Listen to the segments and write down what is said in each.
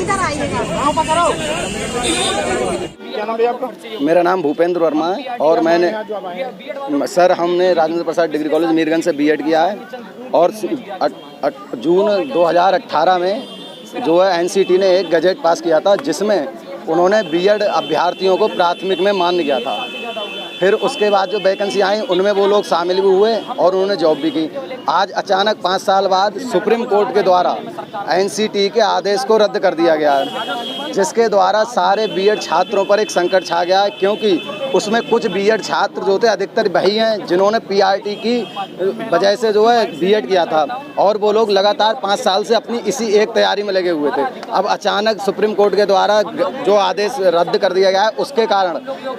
इधर आइएगा। क्या नाम है आपका? मेरा नाम भूपेंद्र वर्मा है और हमने राजेंद्र प्रसाद डिग्री कॉलेज मीरगंज से बीएड किया है और जून 2018 में जो है एनसीटी ने एक गजेट पास किया था जिसमें उन्होंने बीएड अभ्यर्थियों को प्राथमिक में मान्य किया था। फिर उसके बाद जो वैकेंसी आई उनमें वो लोग शामिल भी हुए और उन्होंने जॉब भी की। आज अचानक 5 साल बाद सुप्रीम कोर्ट के द्वारा एनसीटी के आदेश को रद्द कर दिया गया है, जिसके द्वारा सारे बीएड छात्रों पर एक संकट छा गया है, क्योंकि उसमें कुछ बीएड छात्र जो थे अधिकतर वही हैं जिन्होंने पीआरटी की वजह से जो है बीएड किया था और वो लोग लगातार 5 साल से अपनी इसी एक तैयारी में लगे हुए थे। अब अचानक सुप्रीम कोर्ट के द्वारा जो आदेश रद्द कर दिया गया है उसके कारण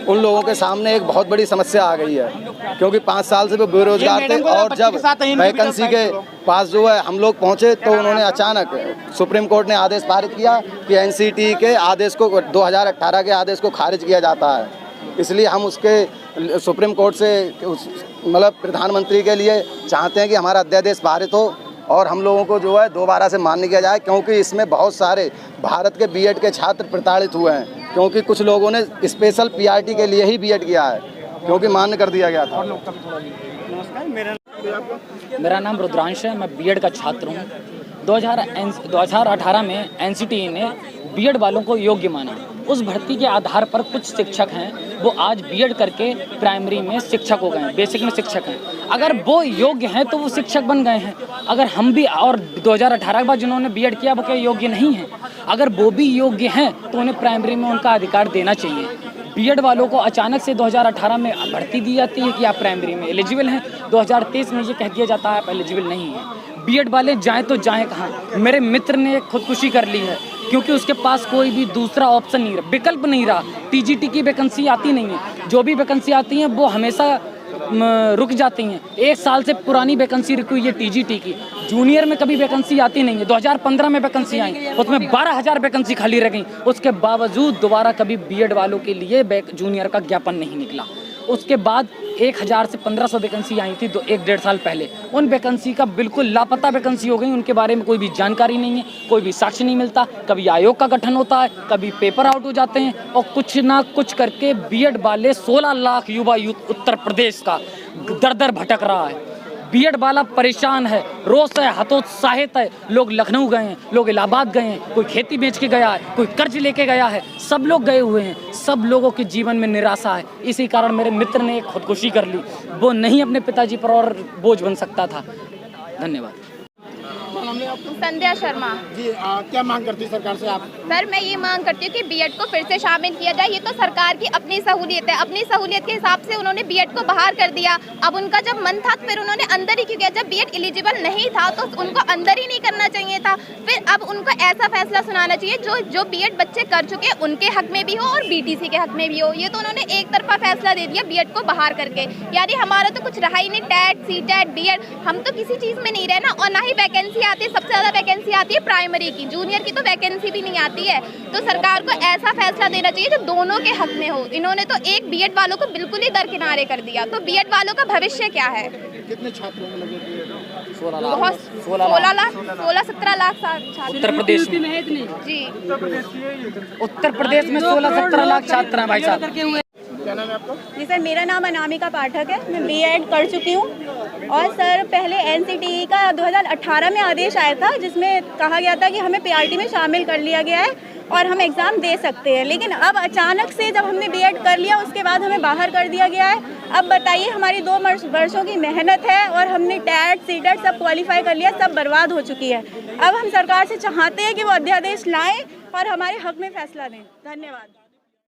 उन लोगों के सामने एक बहुत बड़ी समस्या आ गई है, क्योंकि 5 साल से वो बेरोजगार थे और जब वैकेंसी के पास जो है हम लोग पहुंचे तो उन्होंने अचानक सुप्रीम कोर्ट ने आदेश पारित किया कि एनसीटी के आदेश को 2018 के आदेश को खारिज किया जाता है। इसलिए हम उसके सुप्रीम कोर्ट से मतलब प्रधानमंत्री के लिए चाहते हैं कि हमारा अध्यादेश पारित हो और हम लोगों को जो है दोबारा से मान्य किया जाए, क्योंकि इसमें बहुत सारे भारत के बीएड के छात्र प्रताड़ित हुए हैं, क्योंकि कुछ लोगों ने स्पेशल पीआरटी के लिए ही बीएड किया है क्योंकि मान्य कर दिया गया था। मेरा नाम रुद्रांश है, मैं बीएड का छात्र हूँ। 2018 में एनसीटी ने बीएड वालों को योग्य माना। उस भर्ती के आधार पर कुछ शिक्षक हैं वो आज बीएड करके प्राइमरी में शिक्षक हो गए हैं, बेसिक में शिक्षक हैं। अगर वो योग्य हैं तो वो शिक्षक बन गए हैं। अगर हम भी और 2018 के बाद जिन्होंने बीएड किया वो क्या योग्य नहीं हैं? अगर वो भी योग्य हैं तो उन्हें प्राइमरी में उनका अधिकार देना चाहिए। बीएड वालों को अचानक से 2018 में भर्ती दी जाती है कि आप प्राइमरी में एलिजिबल हैं, 2023 में ये कह दिया जाता है आप एलिजिबल नहीं हैं। बीएड वाले जाएँ तो जाएँ कहाँ? मेरे मित्र ने खुदकुशी कर ली है क्योंकि उसके पास कोई भी दूसरा ऑप्शन नहीं रहा, विकल्प नहीं रहा। टीजीटी की वैकेंसी आती नहीं है, जो भी वैकेंसी आती हैं वो हमेशा रुक जाती हैं। 1 साल से पुरानी वैकेंसी रुकी हुई है टीजीटी की। जूनियर में कभी वैकेंसी आती नहीं है। 2015 में वैकेंसी आई, उसमें 12,000 वैकेंसी खाली रह गई। उसके बावजूद दोबारा कभी बीएड वालों के लिए जूनियर का ज्ञापन नहीं निकला। उसके बाद 1000 से 1500 वैकेंसी आई थी 1-1.5 साल पहले। उन वैकेंसी का बिल्कुल लापता वैकेंसी हो गई, उनके बारे में कोई भी जानकारी नहीं है, कोई भी साक्ष्य नहीं मिलता। कभी आयोग का गठन होता है, कभी पेपर आउट हो जाते हैं और कुछ ना कुछ करके बीएड वाले 16 लाख युवा उत्तर प्रदेश का दर भटक रहा है। बीएड वाला परेशान है, रोष है, हतोत्साहित है। लोग लखनऊ गए हैं, लोग इलाहाबाद गए हैं, कोई खेती बेच के गया है, कोई कर्ज लेके गया है, सब लोग गए हुए हैं। सब लोगों के जीवन में निराशा है। इसी कारण मेरे मित्र ने एक खुदकुशी कर ली। वो नहीं अपने पिताजी पर और बोझ बन सकता था। धन्यवाद। संध्या शर्मा जी, क्या मांग करती है सरकार से आप? सर, मैं ये मांग करती हूँ कि बीएड को फिर से शामिल किया जाए। ये तो सरकार की अपनी सहूलियत है, अपनी सहूलियत के हिसाब से उन्होंने बीएड को बाहर कर दिया। अब उनका जब मन था फिर उन्होंने अंदर ही क्यों किया? जब बीएड एलिजिबल नहीं था तो उनको अंदर ही नहीं करना चाहिए था। फिर अब उनको ऐसा फैसला सुनाना चाहिए जो बीएड बच्चे कर चुके उनके हक में भी हो और बीटीसी के हक में भी हो। ये तो उन्होंने एक तरफा फैसला दे दिया बीएड को बाहर करके। यानी हमारा तो कुछ रहा ही नहीं। टेट, सीटेट, बीएड, हम तो किसी चीज में नहीं रहे ना। और ना ही वैकेंसी आती है, सबसे ज्यादा वैकेंसी आती है प्राइमरी की, जूनियर की तो वैकेंसी भी नहीं आती है। तो सरकार को ऐसा फैसला देना चाहिए जो दोनों के हक में हो। इन्होंने तो एक बीएड वालों को बिल्कुल ही दरकिनारे कर दिया। तो बीएड वालों का भविष्य क्या है? कितने छात्रों में लगे बीएड? 16-17 लाख छात्र उत्तर प्रदेश में जी, उत्तर प्रदेश में 16-17 लाख छात्र हैं भाई साहब। क्या नाम है आपका? जी सर, मेरा नाम अनामिका पाठक है। मैं बीएड कर चुकी हूँ। और सर, पहले एनसीटी का 2018 में आदेश आया था जिसमें कहा गया था कि हमें पीआरटी में शामिल कर लिया गया है और हम एग्ज़ाम दे सकते हैं। लेकिन अब अचानक से जब हमने बीएड कर लिया उसके बाद हमें बाहर कर दिया गया है। अब बताइए, हमारी 2 वर्षों की मेहनत है और हमने टेट, सीटेट सब क्वालिफाई कर लिया, सब बर्बाद हो चुकी है। अब हम सरकार से चाहते हैं कि वो अध्यादेश लाएँ और हमारे हक में फैसला दें। धन्यवाद।